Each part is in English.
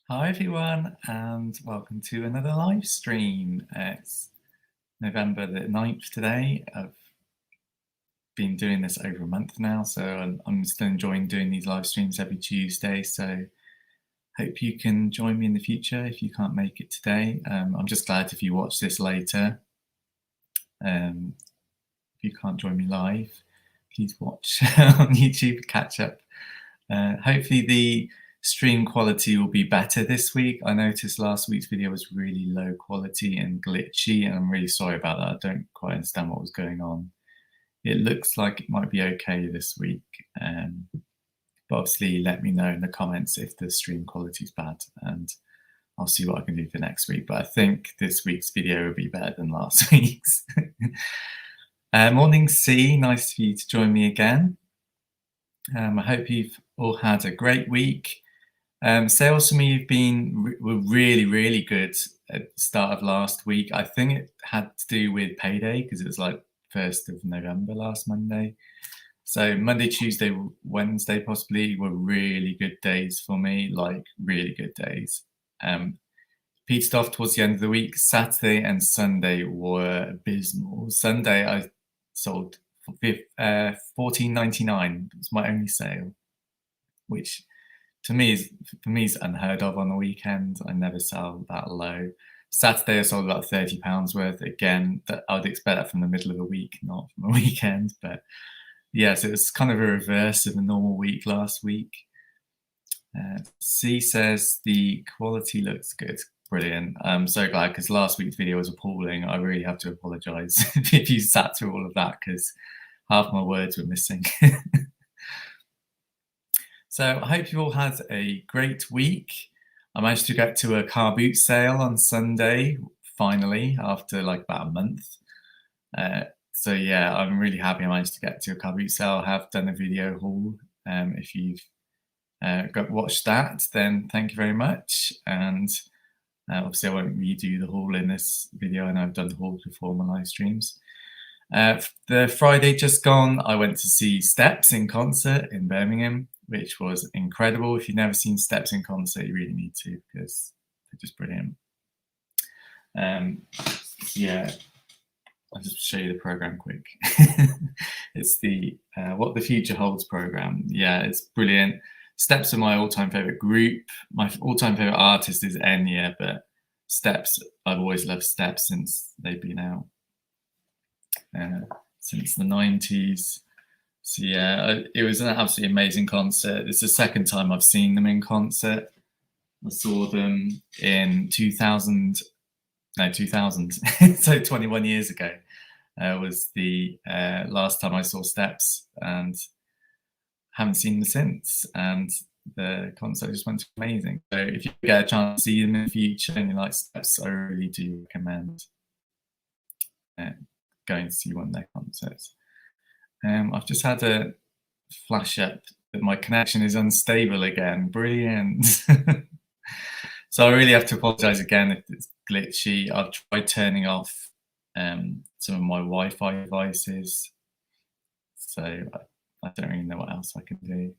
Hi everyone, and welcome to another live stream. It's November the 9th today. I've been doing this over a month now, so I'm still enjoying doing these live streams every Tuesday. So hope you can join me in the future if you can't make it today. I'm just glad if you watch this later. If you can't join me live, please watch on YouTube, catch up. Hopefully the stream quality will be better this week. I noticed last week's video was really low quality and glitchy, and I'm really sorry about that. I don't quite understand what was going on. It looks like it might be okay this week, but obviously let me know in the comments if the stream quality is bad, and I'll see what I can do for next week. But I think this week's video will be better than last week's. Morning C, nice for you to join me again. I hope you've all had a great week. Sales for me were really good at the start of last week. I think it had to do with payday because it was like 1st of November last Monday. So Monday, Tuesday, Wednesday possibly were really good days for me, like really good days. Petered off towards the end of the week. Saturday and Sunday were abysmal. Sunday I sold for $14.99. It was my only sale, which for me is unheard of on the weekend. I never sell that low. Saturday I sold about £30 worth. Again, that I would expect that from the middle of the week, not from the weekend. But yes, it was kind of a reverse of a normal week last week. C says the quality looks good. Brilliant. I'm so glad because last week's video was appalling. I really have to apologise if you sat through all of that because half my words were missing. So I hope you all had a great week. I managed to get to a car boot sale on Sunday, finally, after like about a month. So yeah, I'm really happy I managed to get to a car boot sale. I have done a video haul. If you've watched that, then thank you very much. And obviously I won't redo the haul in this video, and I've done the haul before on my live streams. The Friday just gone, I went to see Steps in concert in Birmingham, which was incredible. If you've never seen Steps in concert, you really need to because they're just brilliant. Yeah, I'll just show you the program quick. It's the What the Future Holds program. Yeah, it's brilliant. Steps are my all-time favorite group. My all-time favorite artist is Enya, but Steps, I've always loved Steps since they've been out. Since the 90s. So yeah, it was an absolutely amazing concert. It's the second time I've seen them in concert. I saw them in 2000, so 21 years ago was the last time I saw Steps, and haven't seen them since. And the concert just went amazing. So if you get a chance to see them in the future and you like Steps, I really do recommend going to see one of their concerts. I've just had a flash up that my connection is unstable again. Brilliant. So I really have to apologize again if it's glitchy. I've tried turning off some of my Wi-Fi devices, so I don't really know what else I can do.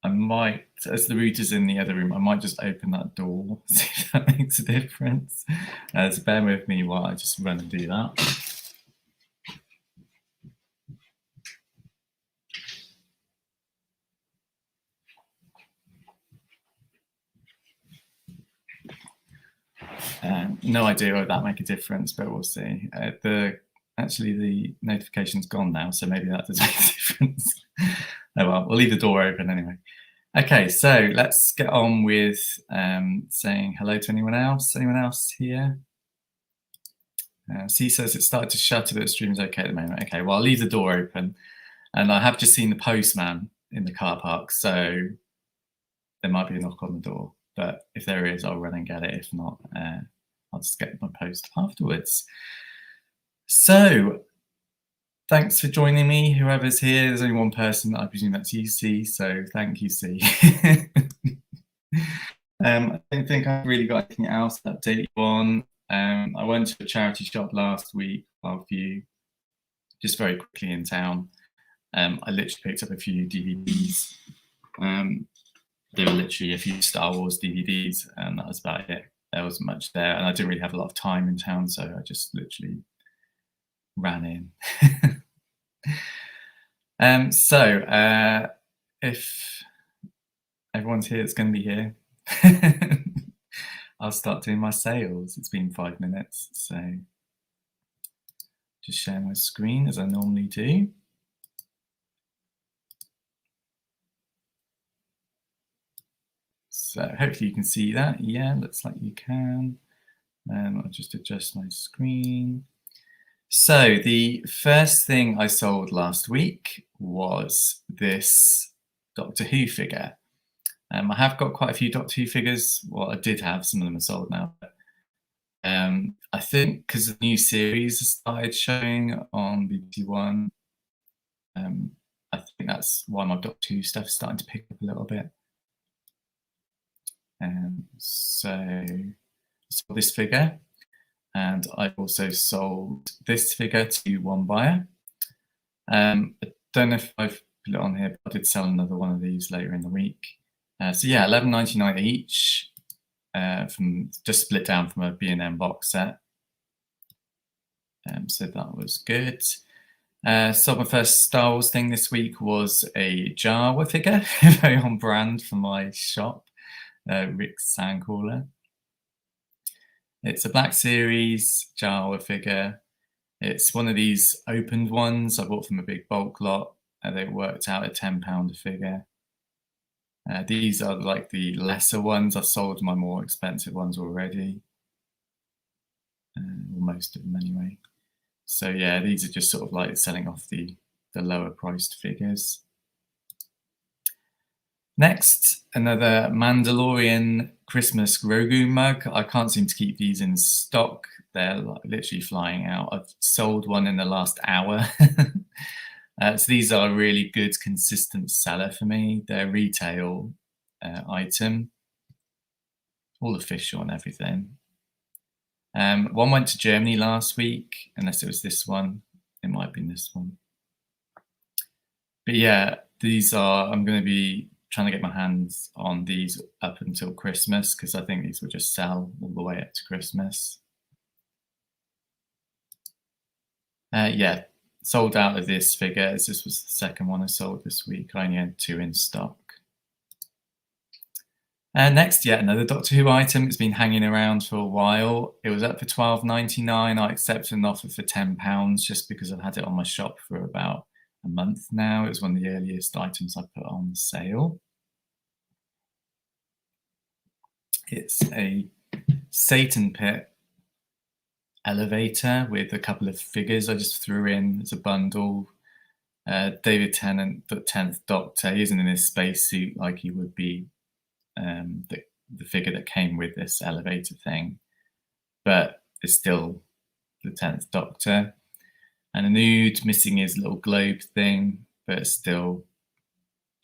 I might, as the router's in the other room, I might just open that door, see if that makes a difference. So bear with me while I just run and do that. No idea whether that make a difference, but we'll see. Actually, the notification's gone now, so maybe that does make a difference. Oh well, we'll leave the door open anyway. Okay, so let's get on with saying hello to anyone else. Anyone else here? C says it started to shutter, but the stream's okay at the moment. Okay, well, I'll leave the door open. And I have just seen the postman in the car park, so there might be a knock on the door. But if there is, I'll run and get it. If not, I'll just get my post afterwards. So thanks for joining me, whoever's here. There's only one person. I presume that's you, C. So thank you, C. I don't think I've really got anything else to update you on. I went to a charity shop last week, View, just very quickly in town. I literally picked up a few DVDs. there were literally a few Star Wars DVDs, and that was about it. There wasn't much there, and I didn't really have a lot of time in town, so I just literally ran in. If everyone's here, it's going to be here. I'll start doing my sales. It's been 5 minutes, so just share my screen as I normally do. So hopefully you can see that. Yeah, looks like you can. I'll just adjust my screen. So the first thing I sold last week was this Doctor Who figure. I have got quite a few Doctor Who figures. Well, I did have, some of them are sold now. I think because the new series has started showing on BBC One, I think that's why my Doctor Who stuff is starting to pick up a little bit. So I sold this figure, and I also sold this figure to one buyer. I don't know if I've put it on here, but I did sell another one of these later in the week. So yeah, £11.99 each, from just split down from a B&M box set. So that was good. So my first Star Wars thing this week was a Jawa figure, very on brand for my shop, Rick's Sandcaller. It's a Black Series Jawa figure. It's one of these opened ones I bought from a big bulk lot. They worked out at £10 a figure. These are like the lesser ones. I've sold my more expensive ones already. Well, most of them anyway. So yeah, these are just sort of like selling off the lower priced figures. Next, another Mandalorian Christmas Grogu mug. I can't seem to keep these in stock. They're like literally flying out. I've sold one in the last hour. So these are a really good, consistent seller for me. They're a retail item, all official and everything. One went to Germany last week, unless it was this one. It might have been this one. But yeah, these are, I'm going to be trying to get my hands on these up until Christmas, because I think these will just sell all the way up to Christmas. Yeah, sold out of this figure. This was the second one I sold this week. I only had 2 in stock. Next, yet another Doctor Who item. It's been hanging around for a while. It was up for £12.99. I accepted an offer for £10 just because I've had it on my shop for about a month now. It was one of the earliest items I put on sale. It's a Satan Pit elevator with a couple of figures I just threw in as a bundle. David Tennant, the 10th Doctor, he isn't in his spacesuit like he would be, the figure that came with this elevator thing, but it's still the 10th Doctor. And a nude missing his little globe thing, but still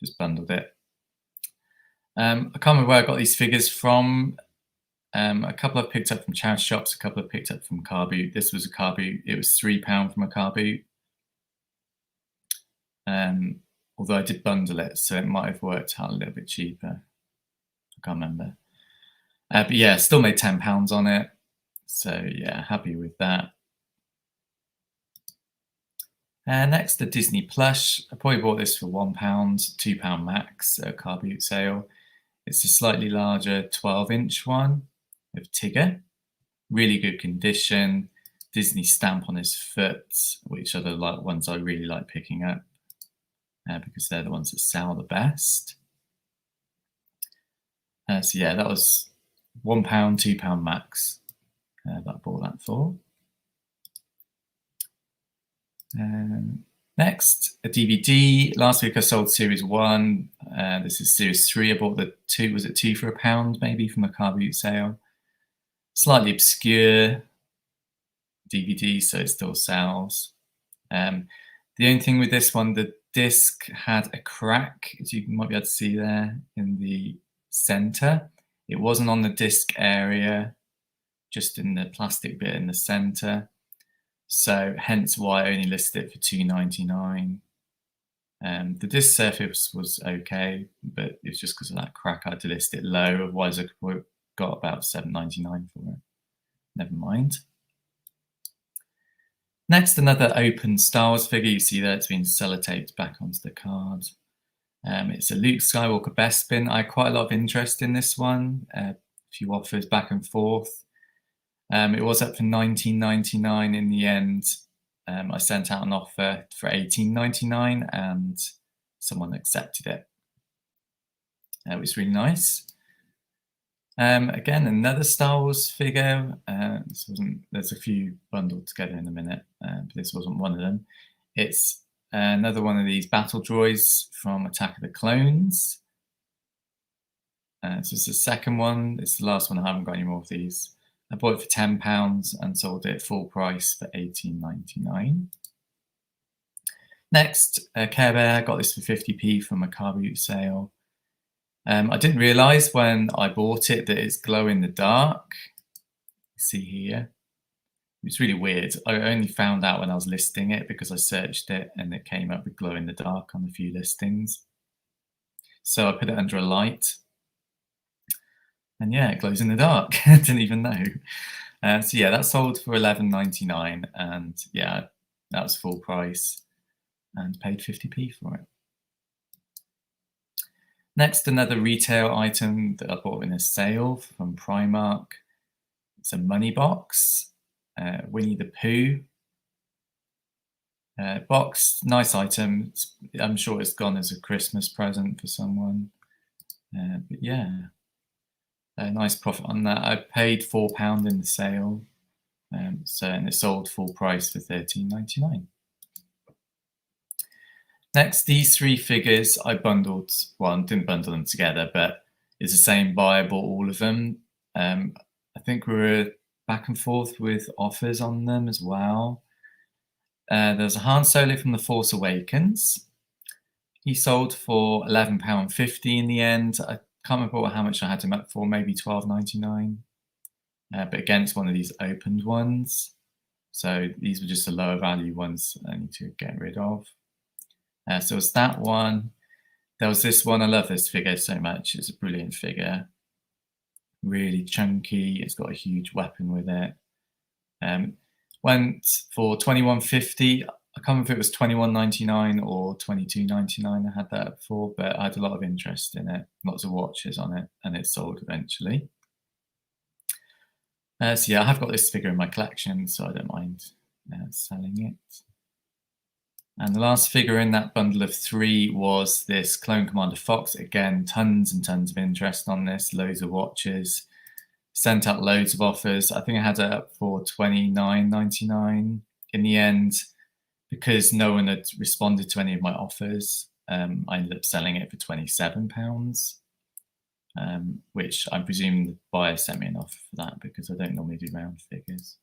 just bundled it. I can't remember where I got these figures from. A couple I've picked up from charity shops, a couple I've picked up from Car Boot. This was a Car Boot. It was £3 from a Car Boot. Although I did bundle it, so it might have worked out a little bit cheaper. I can't remember. But yeah, still made £10 on it. So yeah, happy with that. Next, the Disney Plush. I probably bought this for £1, £2 max at a Car Boot sale. It's a slightly larger 12-inch one of Tigger. Really good condition. Disney stamp on his foot, which are the ones I really like picking up because they're the ones that sell the best. So yeah, that was £1, £2 max that I bought that for. Next, a DVD. Last week I sold Series 1. This is Series 3. I bought the 2. Was it 2 for £1 maybe from a Car Boot sale? Slightly obscure DVD, so it still sells. The only thing with this one, the disc had a crack, as you might be able to see there in the center. It wasn't on the disc area, just in the plastic bit in the center. So hence why I only listed it for £2.99. The disc surface was okay, but it's just because of that crack I had to list it low. Otherwise, I could have got about $7.99 for it. Never mind. Next, another open Star Wars figure. You see there it's been sellotaped back onto the card. It's a Luke Skywalker Bespin. I had quite a lot of interest in this one. A few offers back and forth. It was up for $19.99 in the end. I sent out an offer for $18.99 and someone accepted it. It was really nice. Again, another Star Wars figure. There's a few bundled together in a minute, but this wasn't one of them. It's another one of these battle droids from Attack of the Clones. So it's the second one. It's the last one. I haven't got any more of these. I bought it for £10 and sold it full price for $18.99. Next, Care Bear. I got this for 50p from a car boot sale. I didn't realise when I bought it that it's glow in the dark. You see here. It's really weird. I only found out when I was listing it because I searched it and it came up with glow in the dark on a few listings. So I put it under a light. And yeah, it glows in the dark. I didn't even know. So yeah, that sold for $11.99 and yeah, that was full price and paid 50p for it. Next, another retail item that I bought in a sale from Primark. It's a money box, Winnie the Pooh box. Nice item. I'm sure it's gone as a Christmas present for someone. But yeah, a nice profit on that. I paid £4 in the sale, and it sold full price for $13.99. Next, these three figures I bundled. Well, I didn't bundle them together, but it's the same buyer, bought all of them. I think we were back and forth with offers on them as well. There's a Han Solo from The Force Awakens. He sold for £11.50 in the end. I can't remember how much I had him up for, maybe $12.99. But again, it's one of these opened ones. So these were just the lower value ones I need to get rid of. So it's that one. There was this one. I love this figure so much. It's a brilliant figure. Really chunky. It's got a huge weapon with it. Went for $21.50. I can't remember if it was $21.99 or $22.99. I had that before, but I had a lot of interest in it. Lots of watches on it, and it sold eventually. So yeah, I have got this figure in my collection, so I don't mind selling it. And the last figure in that bundle of three was this Clone Commander Fox. Again, tons and tons of interest on this, loads of watches. Sent out loads of offers. I think I had it up for $29.99. In the end, because no one had responded to any of my offers, I ended up selling it for £27, which I presume the buyer sent me an offer for that because I don't normally do round figures.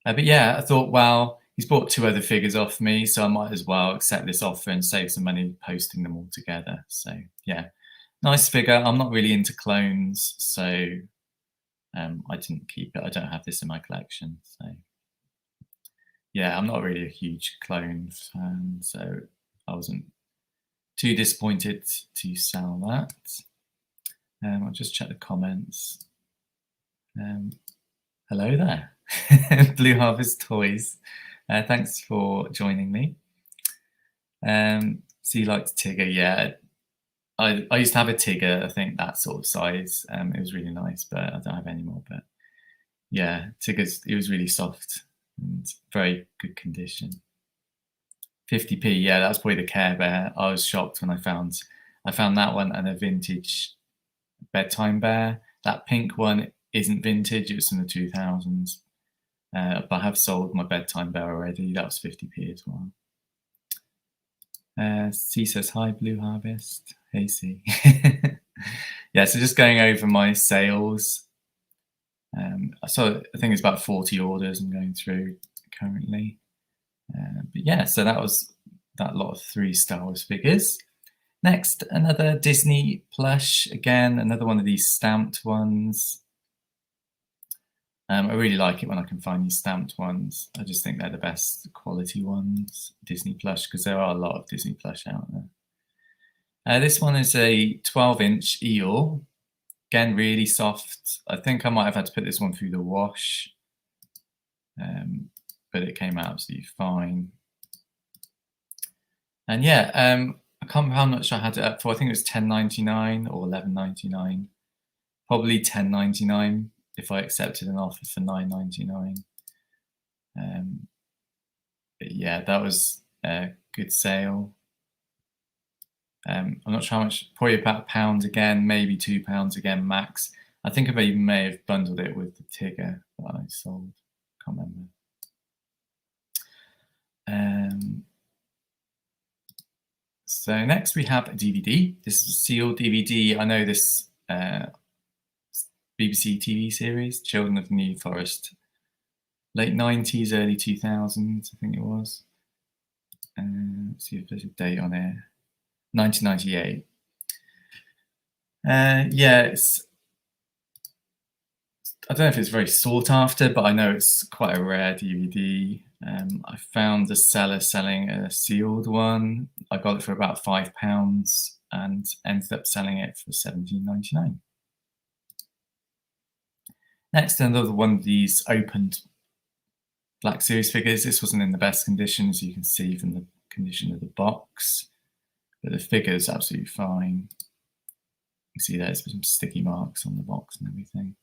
But yeah, I thought, well, he's bought two other figures off me, so I might as well accept this offer and save some money posting them all together. So yeah, nice figure. I'm not really into clones, so I didn't keep it. I don't have this in my collection. So yeah, I'm not really a huge clone fan, so I wasn't too disappointed to sell that. I'll just check the comments. Hello there, Blue Harvest Toys. Thanks for joining me. So you liked Tigger, yeah. I used to have a Tigger, I think that sort of size. It was really nice, but I don't have any more. But yeah, it was really soft and very good condition. 50p, yeah, that's probably the Care Bear. I was shocked when I found that one and a vintage bedtime bear. That pink one isn't vintage, it was from the 2000s. But I have sold my bedtime bear already. That was 50p as well. C says, hi, Blue Harvest. Hey, C. Yeah, so just going over my sales. So I think it's about 40 orders I'm going through currently. But yeah, so that was that lot of 3 Star Wars figures. Next, another Disney plush. Again, another one of these stamped ones. I really like it when I can find these stamped ones. I just think they're the best quality ones, Disney Plush, because there are a lot of Disney Plush out there. This one is a 12-inch eel. Again, really soft. I think I might have had to put this one through the wash, but it came out absolutely fine. And yeah, I can't remember how much I had it up for. I think it was $10.99 or $11.99. Probably $10.99 if I accepted an offer for $9.99. But yeah, that was a good sale. I'm not sure how much, probably about £1 again, maybe £2 again max. I think I may have bundled it with the Tigger that I sold. Can't remember. So next we have a DVD. This is a sealed DVD. I know this BBC TV series, Children of the New Forest. Late 90s, early 2000s, I think it was. Let's see if there's a date on here. 1998. Yeah, I don't know if it's very sought after, but I know it's quite a rare DVD. I found the seller selling a sealed one. I got it for about £5 and ended up selling it for £17.99. Next, another one of these opened Black Series figures. This wasn't in the best condition, as you can see from the condition of the box, but the figure's absolutely fine. You can see there's some sticky marks on the box and everything.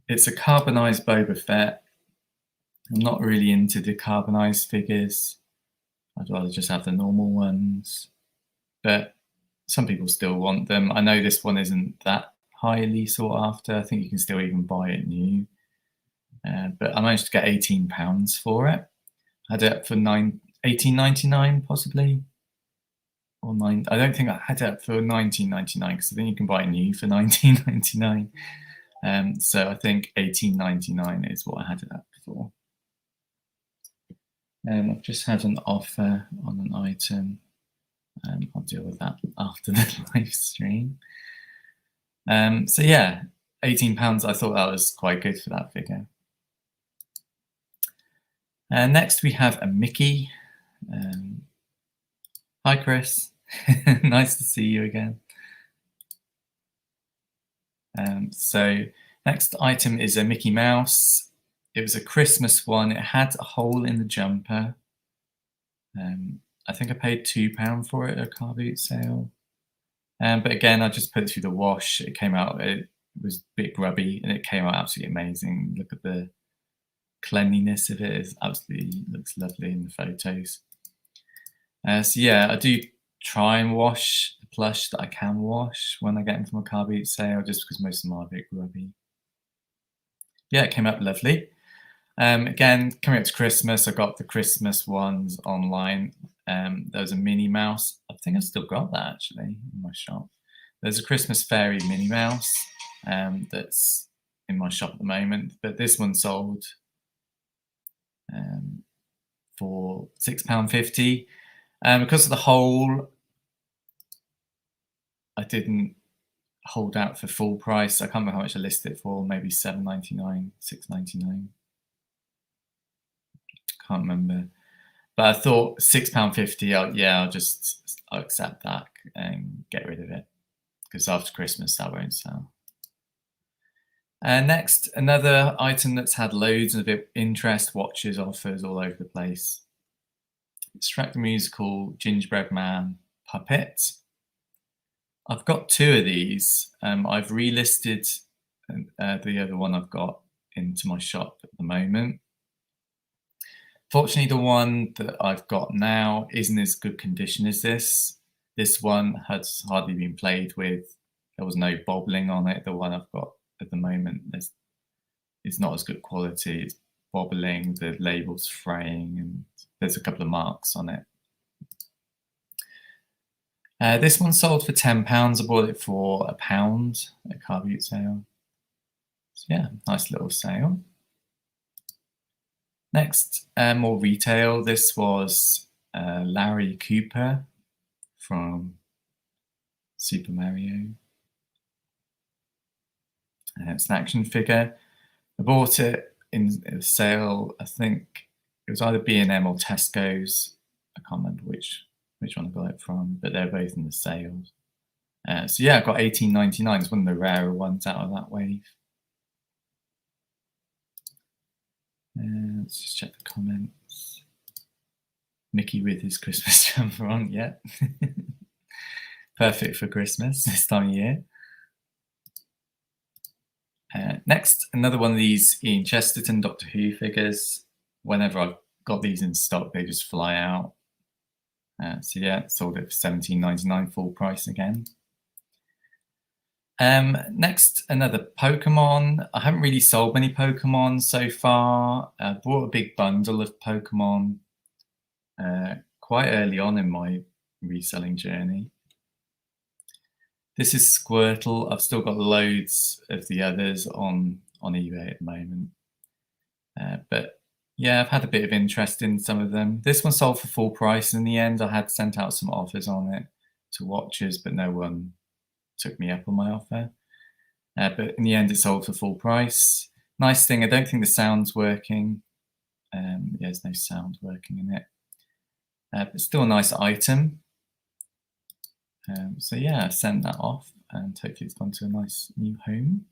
It's a carbonized Boba Fett. I'm not really into the carbonized figures. I'd rather just have the normal ones, but some people still want them. I know this one isn't that highly sought after. I think you can still even buy it new. But I managed to get £18 for it. I had it for $18.99 possibly, or $9. I don't think I had it for $19.99 because I think you can buy it new for $19.99. So I think $18.99 is what I had it up for. I've just had an offer on an item. I'll deal with that after the live stream. So yeah, £18. I thought that was quite good for that figure. Next we have a Mickey. Hi Chris, nice to see you again. So next item is a Mickey Mouse. It was a Christmas one. It had a hole in the jumper. I think I paid £2 for it at a car boot sale. But again, I just put it through the wash. It came out, it was a bit grubby, and it came out absolutely amazing. Look at the cleanliness of it. It absolutely looks lovely in the photos. So yeah, I do try and wash the plush that I can wash when I get them from a car boot sale, just because most of them are a bit grubby. Yeah, it came out lovely. Again, coming up to Christmas, I got the Christmas ones online. There was a Minnie Mouse. I think I've still got that actually in my shop. There's a Christmas Fairy Minnie Mouse that's in my shop at the moment, but this one sold for £6.50. Because of the hole, I didn't hold out for full price. I can't remember how much I listed it for, maybe £7.99, £6.99. Can't remember. But I thought £6.50, I'll accept that and get rid of it, because after Christmas that won't sell. Next, another item that's had loads of interest, watches, offers all over the place. It's Shrek the Musical Gingerbread Man puppet. I've got two of these. I've relisted the other one I've got into my shop at the moment. Fortunately, the one that I've got now isn't as good condition as this. This one has hardly been played with. There was no bobbling on it. The one I've got at the moment is not as good quality. It's bobbling, the label's fraying, and there's a couple of marks on it. This one sold for £10. I bought it for £1 at car boot sale. So yeah, nice little sale. Next, more retail. This was Larry Cooper from Super Mario. It's an action figure. I bought it in a sale. I think it was either B&M or Tesco's. I can't remember which one I got it from, but they're both in the sales. So yeah, I got 18.99. It's one of the rarer ones out of that wave. Let's just check the comments. Mickey with his Christmas jumper on, yeah. Perfect for Christmas this time of year. Next, another one of these Ian Chesterton Doctor Who figures. Whenever I've got these in stock, they just fly out. So yeah, sold it for £17.99 full price again. Next, another Pokemon. I haven't really sold many Pokemon so far. I bought a big bundle of Pokemon quite early on in my reselling journey. This is Squirtle. I've still got loads of the others on eBay at the moment. But yeah, I've had a bit of interest in some of them. This one sold for full price in the end. I had sent out some offers on it to watchers, but no one took me up on my offer. But in the end, it sold for full price. Nice thing, I don't think the sound's working. There's no sound working in it. But still a nice item. So yeah, I sent that off and hopefully it's gone to a nice new home.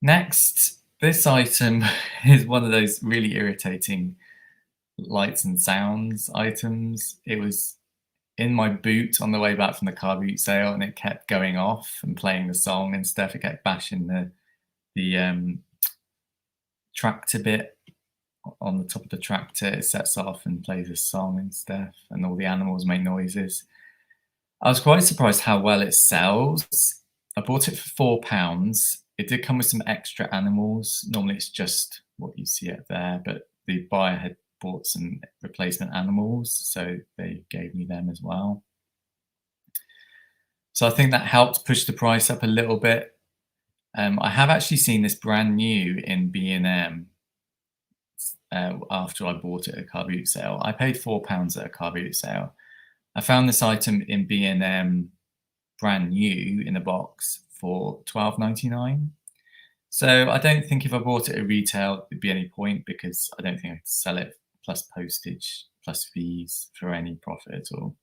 Next, this item is one of those really irritating lights and sounds items. It was in my boot on the way back from the car boot sale and it kept going off and playing the song and stuff. It kept bashing the tractor bit on the top of the tractor. It sets off and plays a song and stuff, and all the animals make noises. I was quite surprised how well it sells. I bought it for £4. It did come with some extra animals. Normally it's just what you see up there, but the buyer had bought some replacement animals, so they gave me them as well. So I think that helped push the price up a little bit. I have actually seen this brand new in B&M after I bought it at a car boot sale. I paid £4 at a car boot sale. I found this item in B&M brand new in a box for £12.99. So I don't think if I bought it at retail, there'd be any point because I don't think I could sell it plus postage, plus fees for any profit at all.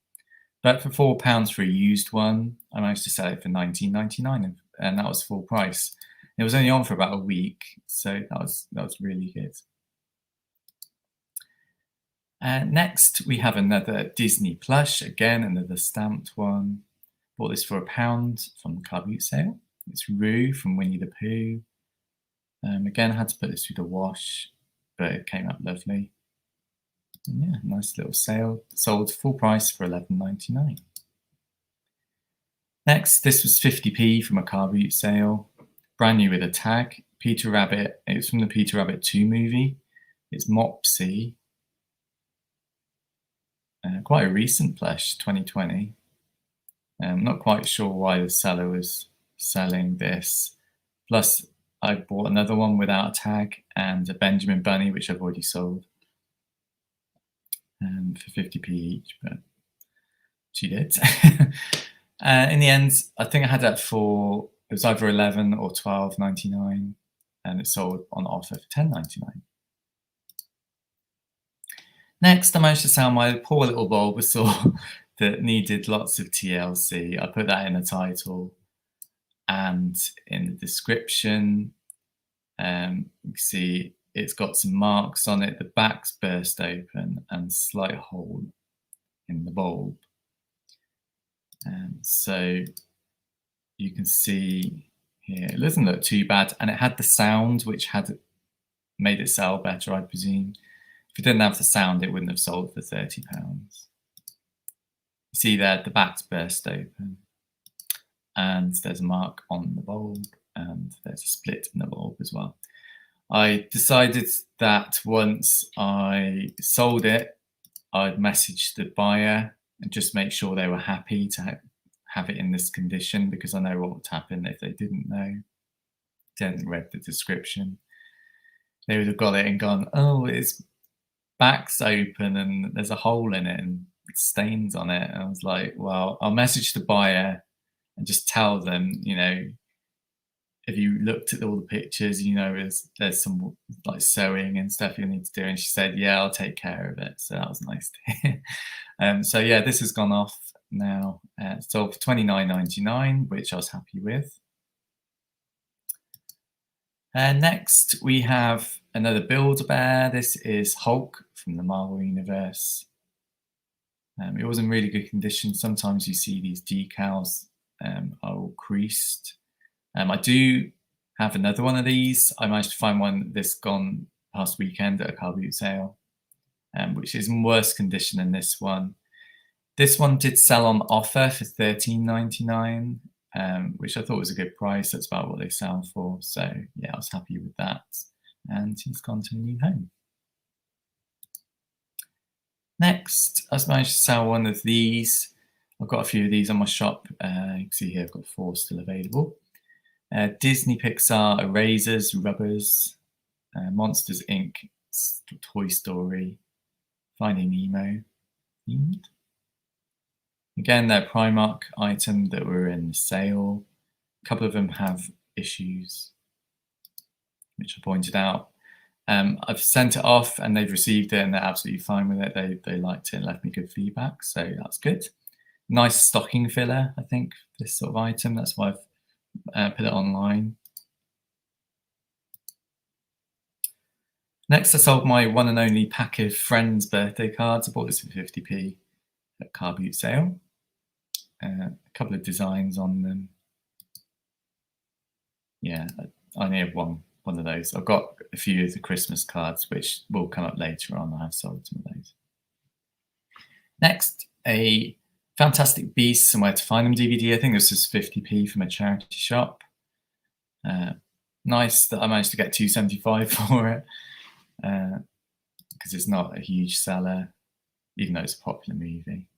But for £4 for a used one, I managed to sell it for £19.99, and that was full price. It was only on for about a week, so that was really good. Next, we have another Disney plush, again, another stamped one. Bought this for £1 from the car boot sale. It's Roo from Winnie the Pooh. Again, I had to put this through the wash, but it came out lovely. And yeah, nice little sale. Sold full price for £11.99. Next, this was 50p from a car boot sale. Brand new with a tag. Peter Rabbit. It was from the Peter Rabbit 2 movie. It's Mopsy. Quite a recent plush, 2020. I'm not quite sure why the seller was selling this. Plus, I bought another one without a tag and a Benjamin Bunny, which I've already sold for 50p each, but she did. In the end, I think I had that for, it was either £11 or £12.99, and it sold on offer for £10.99. Next, I managed to sell my poor little Bulbasaur that needed lots of TLC. I put that in the title and in the description. You can see it's got some marks on it. The back's burst open and slight hole in the bulb. So you can see here, it doesn't look too bad. And it had the sound, which had made it sell better, I presume. If it didn't have the sound, it wouldn't have sold for £30. You see there, the back's burst open. And there's a mark on the bulb. And there's a split in the bulb as well. I decided that once I sold it, I'd message the buyer and just make sure they were happy to have it in this condition, because I know what would happen if they didn't know, didn't read the description. They would have got it and gone, oh, its back's open and there's a hole in it and stains on it. And I was like, well, I'll message the buyer and just tell them, you know, if you looked at all the pictures, you know, there's some like sewing and stuff you need to do. And she said, yeah, I'll take care of it. So that was nice to hear. So yeah, this has gone off now. Sold for $29.99, which I was happy with. Next, we have another Build-A-Bear. This is Hulk from the Marvel Universe. It was in really good condition. Sometimes you see these decals are all creased. I do have another one of these. I managed to find one this gone past weekend at a car boot sale, which is in worse condition than this one. This one did sell on offer for $13.99, which I thought was a good price. That's about what they sell for. So yeah, I was happy with that. And he's gone to a new home. Next, I managed to sell one of these. I've got a few of these on my shop. You can see here I've got 4 still available. Disney Pixar erasers, rubbers, Monsters Inc., Toy Story, Finding Nemo themed. Again, they're Primark items that were in the sale. A couple of them have issues, which I pointed out. I've sent it off and they've received it and they're absolutely fine with it. They liked it and left me good feedback, so that's good. Nice stocking filler, I think, this sort of item. That's why I've put it online. Next, I sold my one and only pack of Friends birthday cards. I bought this for 50p at car boot sale. A couple of designs on them. Yeah, I only have one of those. I've got a few of the Christmas cards, which will come up later on. I have sold some of those. Next, a Fantastic Beasts and Where to Find Them DVD. I think this is 50p from a charity shop. Nice that I managed to get $2.75 for it, because it's not a huge seller, even though it's a popular movie.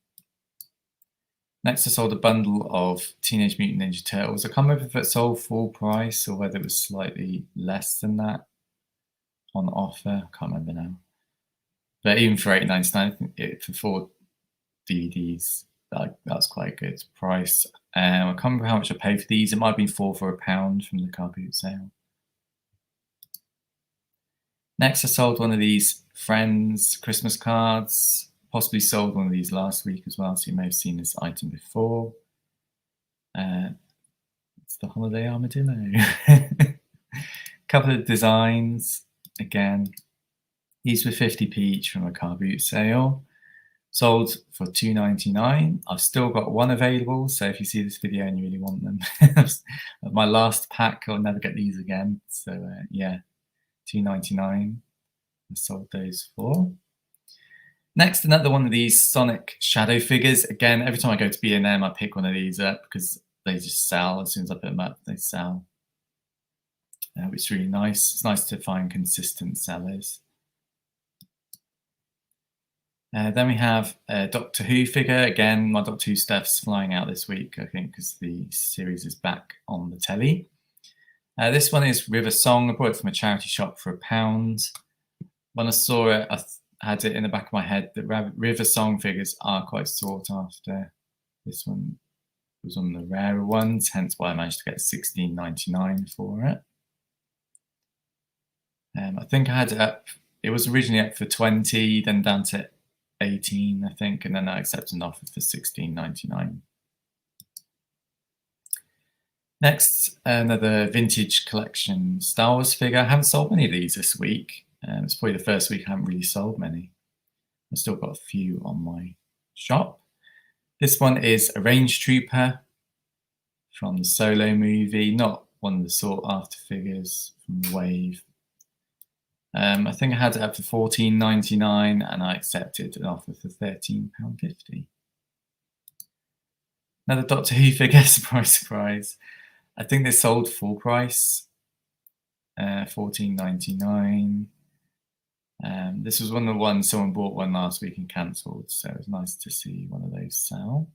Next, I sold a bundle of Teenage Mutant Ninja Turtles. I can't remember if it sold full price or whether it was slightly less than that on offer. I can't remember now. But even for $8.99, I think for 4 DVDs, that's quite a good price. I can't remember how much I paid for these. It might have been 4 for £1 from the car boot sale. Next, I sold one of these Friends Christmas cards. Possibly sold one of these last week as well, so you may have seen this item before. It's the Holiday Armadillo. Couple of designs. Again, these were 50p each from a car boot sale. Sold for $2.99. I've still got one available, so if you see this video and you really want them, my last pack, I'll never get these again. So yeah, $2.99. I sold those for. Next, another one of these Sonic Shadow figures. Again, every time I go to B&M, I pick one of these up because they just sell. As soon as I put them up, they sell, which is really nice. It's nice to find consistent sellers. Then we have a Doctor Who figure. Again, my Doctor Who stuff's flying out this week, I think, because the series is back on the telly. This one is River Song. I bought it from a charity shop for £1. When I saw it, I had it in the back of my head that River Song figures are quite sought after. This one was one of the rarer ones, hence why I managed to get $16.99 for it. I think I had it up, it was originally up for 20, then down to 18, I think, and then I accepted an offer for $16.99. Next, another vintage collection Star Wars figure. I haven't sold many of these this week. It's probably the first week I haven't really sold many. I've still got a few on my shop. This one is a Range Trooper from the Solo movie, not one of the sought after figures from the Wave. I think I had it up for $14.99 and I accepted an offer for £13.50. Another Doctor Who figure, surprise, surprise. I think they sold full price, $14.99. This was one of the ones someone bought one last week and cancelled, so it was nice to see one of those sell.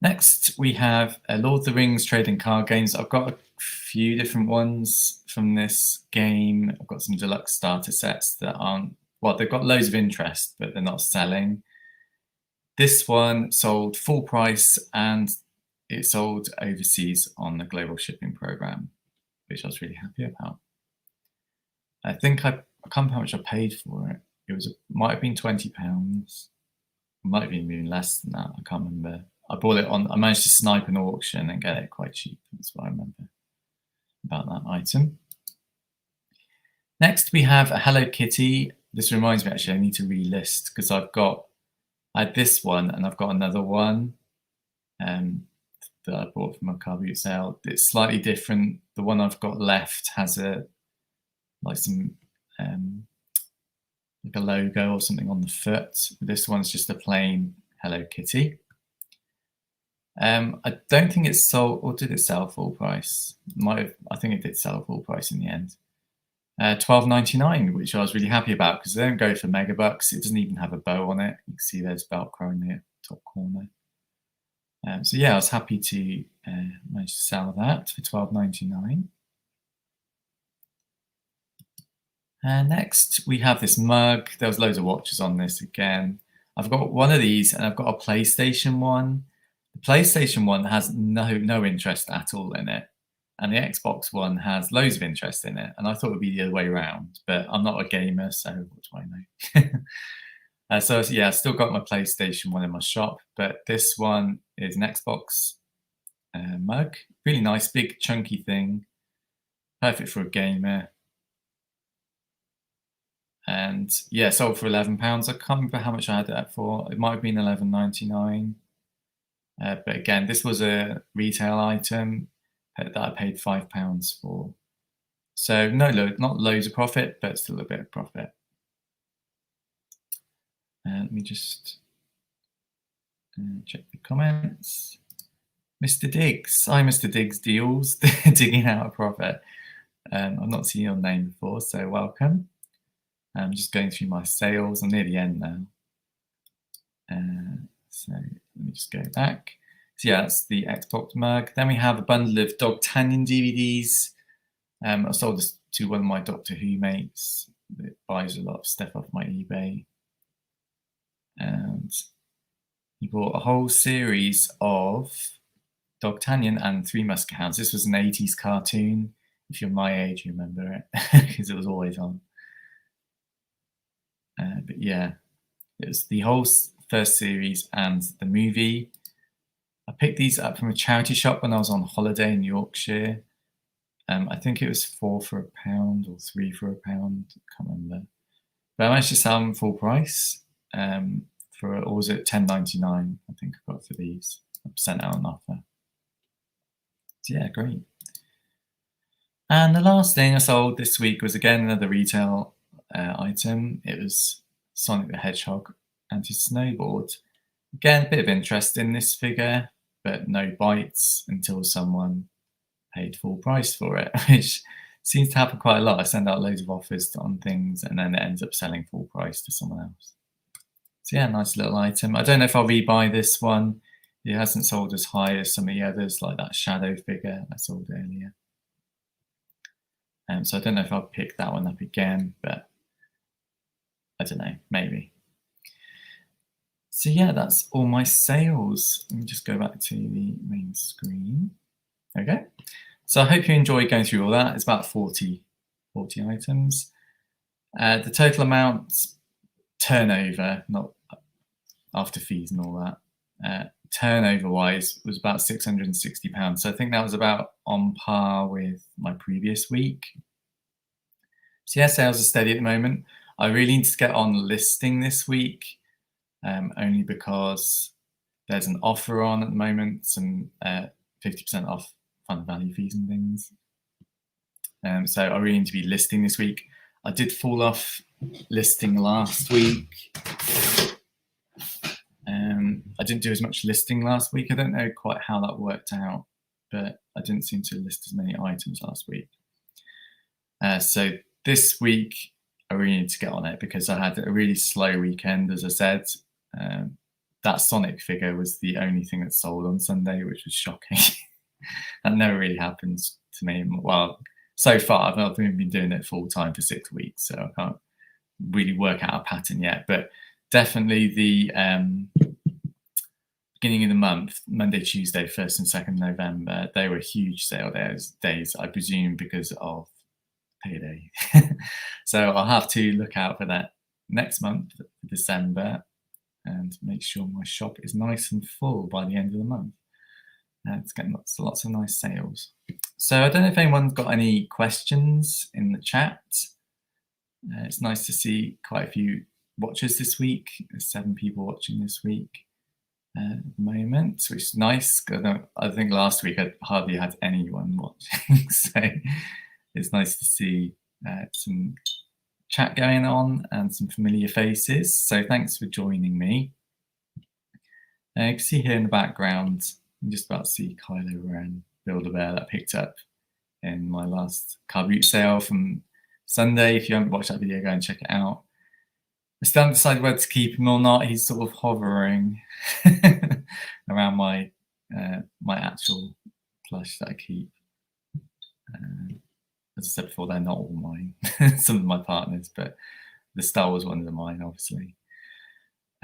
Next, we have Lord of the Rings trading card games. I've got a few different ones from this game. I've got some deluxe starter sets that aren't, well, they've got loads of interest, but they're not selling. This one sold full price and it sold overseas on the global shipping program, which I was really happy about. I think I can't remember how much I paid for it. Might have been £20. Might have been even less than that. I can't remember. I managed to snipe an auction and get it quite cheap. That's what I remember about that item. Next, we have a Hello Kitty. This reminds me, actually, I need to relist because I had this one and I've got another one that I bought from a car boot sale. It's slightly different. The one I've got left has like a logo or something on the foot. This one's just a plain Hello Kitty. I don't think it's sold, or did it sell full price? I think it did sell full price in the end. $12.99, which I was really happy about because they don't go for megabucks. It doesn't even have a bow on it. You can see there's Velcro in the top corner. So yeah, I was happy to manage to sell that for $12.99. Next, we have this mug. There was loads of watches on this again. I've got one of these and I've got a PlayStation one. The PlayStation one has no interest at all in it. And the Xbox one has loads of interest in it. And I thought it would be the other way around, but I'm not a gamer, so what do I know? So yeah, I've still got my PlayStation one in my shop, but this one is an Xbox mug. Really nice, big, chunky thing. Perfect for a gamer. And yeah, sold for £11. I can't remember how much I had that for. It might have been $11.99. But again, this was a retail item that I paid £5 for. So not loads of profit, but still a bit of profit. Let me just check the comments. Mr. Diggs. Hi, Mr. Diggs Deals, digging out a profit. I've not seen your name before, so welcome. I'm just going through my sales. I'm near the end now. So let me just go back. So yeah, that's the Xbox mug. Then we have a bundle of Dogtanian DVDs. I sold this to one of my Doctor Who mates that buys a lot of stuff off my eBay. And he bought a whole series of Dogtanian and Three Muskehounds. This was an 80s cartoon. If you're my age, you remember it because it was always on. But yeah, it was the whole first series and the movie. I picked these up from a charity shop when I was on holiday in Yorkshire. I think it was £4 for £1 or £3 for £1. I can't remember. But I managed to sell them full price or was it $10.99? I think I got for these. I sent out an offer. So yeah, great. And the last thing I sold this week was again another retail item. It was Sonic the Hedgehog anti-snowboard. Again, a bit of interest in this figure, but no bites until someone paid full price for it, which seems to happen quite a lot. I send out loads of offers on things and then it ends up selling full price to someone else. So yeah, nice little item. I don't know if I'll rebuy this one. It hasn't sold as high as some of the others, like that shadow figure I sold earlier. So I don't know if I'll pick that one up again, but I don't know, maybe. So yeah, that's all my sales. Let me just go back to the main screen. Okay. So I hope you enjoyed going through all that. It's about 40 items. The total amount, turnover, not after fees and all that, turnover-wise was about £660. So I think that was about on par with my previous week. So yeah, sales are steady at the moment. I really need to get on listing this week, only because there's an offer on at the moment, some 50% off fund value fees and things. So I really need to be listing this week. I did fall off listing last week. I didn't do as much listing last week. I don't know quite how that worked out, but I didn't seem to list as many items last week. So this week, I really need to get on it because I had a really slow weekend, as I said. That Sonic figure was the only thing that sold on Sunday, which was shocking. That never really happens to me. Well, so far, I've not been doing it full time for 6 weeks, so I can't really work out a pattern yet. But definitely the beginning of the month, Monday, Tuesday, 1st and 2nd November, they were huge sale days, I presume because of payday. So I'll have to look out for that next month, December, and make sure my shop is nice and full by the end of the month. It's getting lots of nice sales. So I don't know if anyone's got any questions in the chat. It's nice to see quite a few watchers this week. There's 7 people watching this week at the moment, which is nice. I think last week I hardly had anyone watching, so it's nice to see some chat going on and some familiar faces. So thanks for joining me. You can see here in the background, I'm just about to see Kylo Ren, Build-A-Bear, that I picked up in my last car boot sale from Sunday. If you haven't watched that video, go and check it out. I still haven't decided whether to keep him or not. He's sort of hovering around my my actual plush that I keep. As I said before, they're not all mine. Some of my partners, but the Star Wars ones are mine, obviously.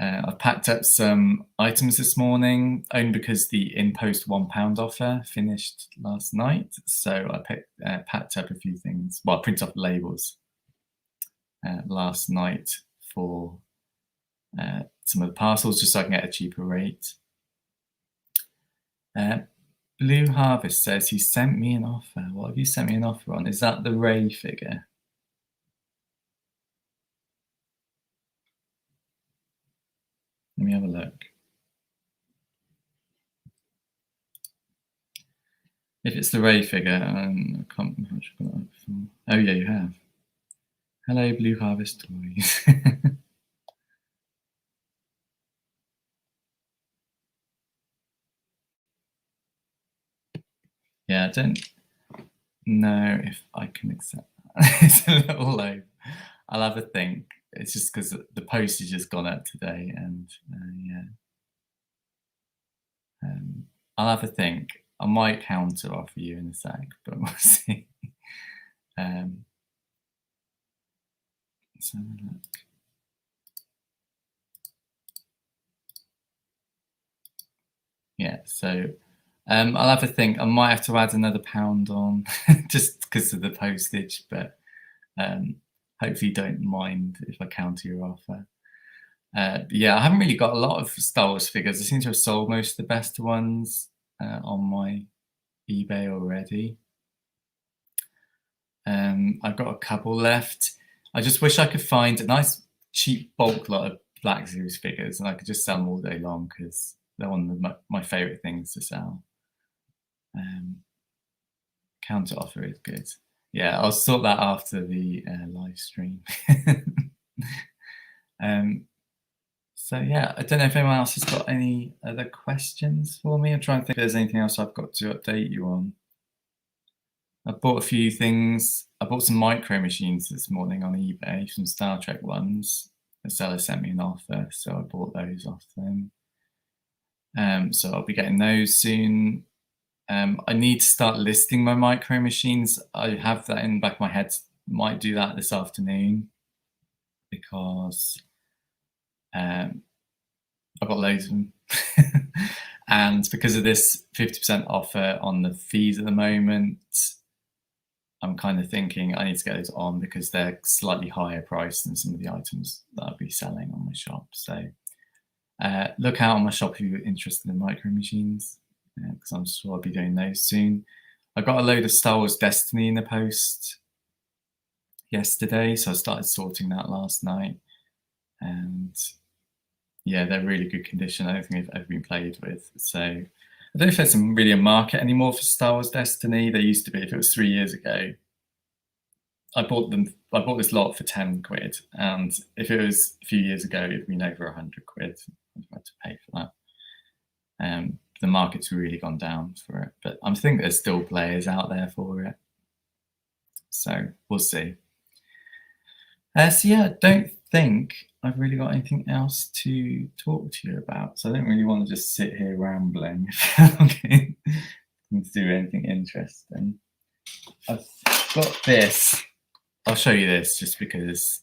I've packed up some items this morning, only because the in-post £1 offer finished last night. So I packed up a few things. Well, I printed off labels last night for some of the parcels, just so I can get a cheaper rate. Blue Harvest says he sent me an offer. What have you sent me an offer on? Is that the Ray figure? Let me have a look. If it's the Ray figure, I can't remember how much I've got that before. Oh yeah, you have. Hello, Blue Harvest Toys. Yeah, I don't know if I can accept that. It's a little low. I'll have a think. It's just because the postage has gone up today, and yeah. I'll have a think. I might counter offer you in a sec, but we'll see. Let's have a look. Yeah, so I'll have a think. I might have to add another £1 on just because of the postage, but hopefully you don't mind if I counter your offer. Yeah, I haven't really got a lot of Star Wars figures. I seem to have sold most of the best ones on my eBay already. I've got a couple left. I just wish I could find a nice cheap bulk lot of Black Series figures and I could just sell them all day long because they're one of my favourite things to sell. Counter offer is good. Yeah, I'll sort that after the live stream. So yeah, I don't know if anyone else has got any other questions for me. I'm trying to think if there's anything else I've got to update you on. I bought a few things. I bought some micro machines this morning on eBay, some Star Trek ones. The seller sent me an offer, so I bought those off them. So I'll be getting those soon. I need to start listing my micro machines. I have that in the back of my head. Might do that this afternoon because I've got loads of them. And because of this 50% offer on the fees at the moment, I'm kind of thinking I need to get those on because they're slightly higher priced than some of the items that I'll be selling on my shop. So look out on my shop if you're interested in micro machines, because I'm sure I'll be doing those soon. I got a load of Star Wars Destiny in the post yesterday, so I started sorting that last night. And yeah, they're really good condition. I don't think they've ever been played with. So I don't know if there's really a market anymore for Star Wars Destiny. There used to be. If it was 3 years ago, I bought this lot for 10 quid, and if it was a few years ago, it'd been over 100 quid. I'd had to pay for that. The market's really gone down for it, but I think there's still players out there for it. So we'll see. So yeah, I don't think I've really got anything else to talk to you about. So I don't really want to just sit here rambling to do anything interesting. I've got this. I'll show you this just because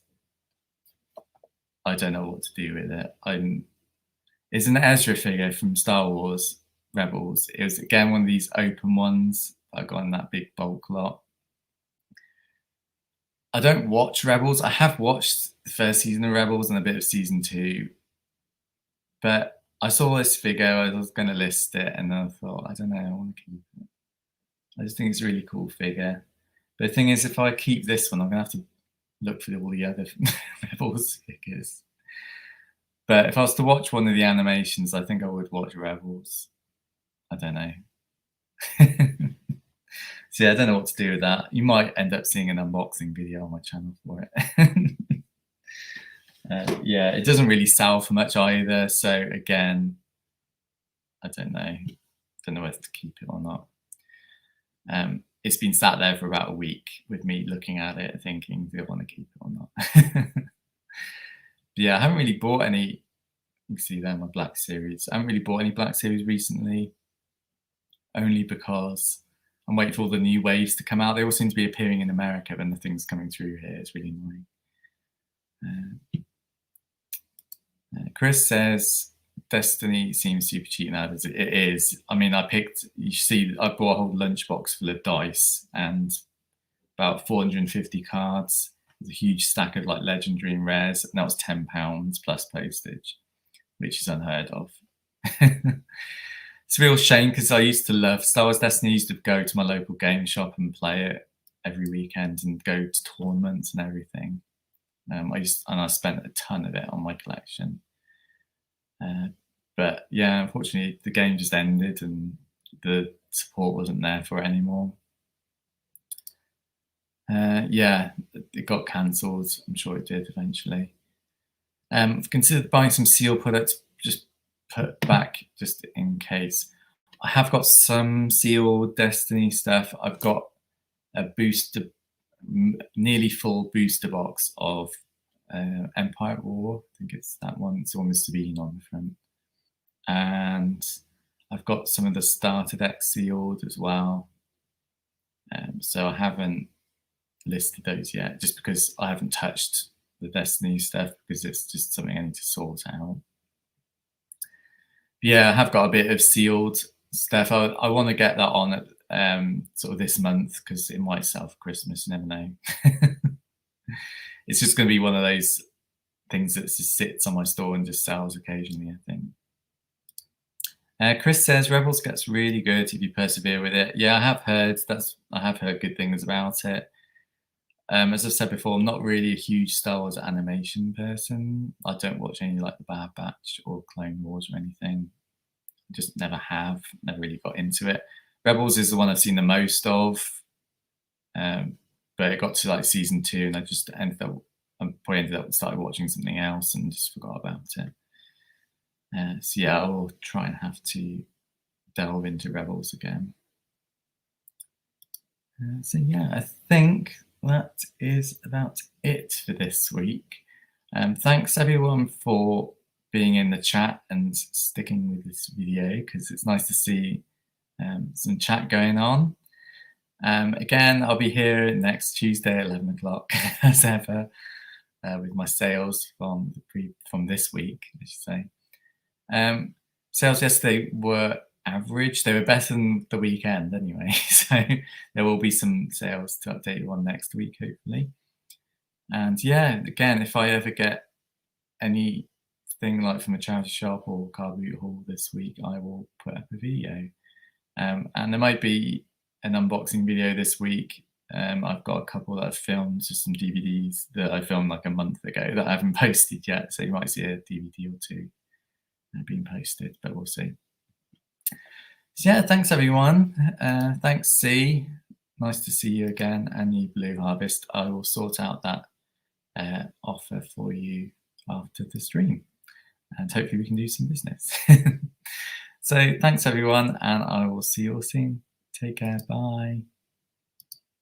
I don't know what to do with it. It's an Ezra figure from Star Wars Rebels. It was again one of these open ones I got in that big bulk lot. I don't watch Rebels. I have watched the first season of Rebels and a bit of season 2, but I saw this figure. I was going to list it, and then I thought, I don't know, I want to keep it. I just think it's a really cool figure. But the thing is, if I keep this one, I'm going to have to look for all the other Rebels figures. But if I was to watch one of the animations, I think I would watch Rebels. I don't know. So yeah, I don't know what to do with that. You might end up seeing an unboxing video on my channel for it. Yeah, it doesn't really sell for much either. So again, I don't know. Don't know whether to keep it or not. It's been sat there for about a week with me looking at it, thinking, do I want to keep it or not? Yeah, I haven't really bought any. You can see there my Black Series. I haven't really bought any Black Series recently, only because I'm waiting for all the new waves to come out. They all seem to be appearing in America, but nothing's coming through here. It's really annoying. Chris says Destiny seems super cheap nowadays. It is. I mean, you see, I bought a whole lunchbox full of dice and about 450 cards. There's a huge stack of like legendary and rares, and that was £10 plus postage, which is unheard of. It's a real shame because I used to love Star Wars Destiny. I used to go to my local game shop and play it every weekend and go to tournaments and everything. I spent a ton of it on my collection. But yeah, unfortunately, the game just ended and the support wasn't there for it anymore. Yeah, it got cancelled. I'm sure it did eventually. I've considered buying some seal products, just put back just in case. I have got some seal Destiny stuff. I've got a booster, nearly full booster box of Empire War. I think it's that one. It's the one with Sabine on the front. And I've got some of the starter decks sealed as well. So I haven't listed those yet, just because I haven't touched the Destiny stuff, because it's just something I need to sort out. Yeah, I have got a bit of sealed stuff. I want to get that on at sort of this month, because it might sell for Christmas. You never know. It's just going to be one of those things that just sits on my store and just sells occasionally, I think. Chris says Rebels gets really good if you persevere with it. Yeah, I have heard good things about it. As I said before, I'm not really a huge Star Wars animation person. I don't watch any like the Bad Batch or Clone Wars or anything. Just never really got into it. Rebels is the one I've seen the most of, but it got to like season 2 and I just started watching something else and just forgot about it. So yeah, I will try and have to delve into Rebels again. So yeah, I think that is about it for this week. Thanks everyone for being in the chat and sticking with this video, because it's nice to see some chat going on. Again, I'll be here next Tuesday at 11 o'clock as ever, with my sales from this week, I should say. Sales yesterday were average. They were better than the weekend anyway, so there will be some sales to update you on next week, hopefully. And yeah, again, if I ever get anything like from a charity shop or car boot haul this week, I will put up a video. And there might be an unboxing video this week. I've got a couple that I've filmed, just some DVDs that I filmed like a month ago that I haven't posted yet, so you might see a DVD or two being posted, but we'll see. So yeah, thanks everyone. Thanks C, nice to see you again, and you Blue Harvest. I will sort out that offer for you after the stream, and hopefully we can do some business. So thanks everyone, and I will see you all soon. Take care, bye.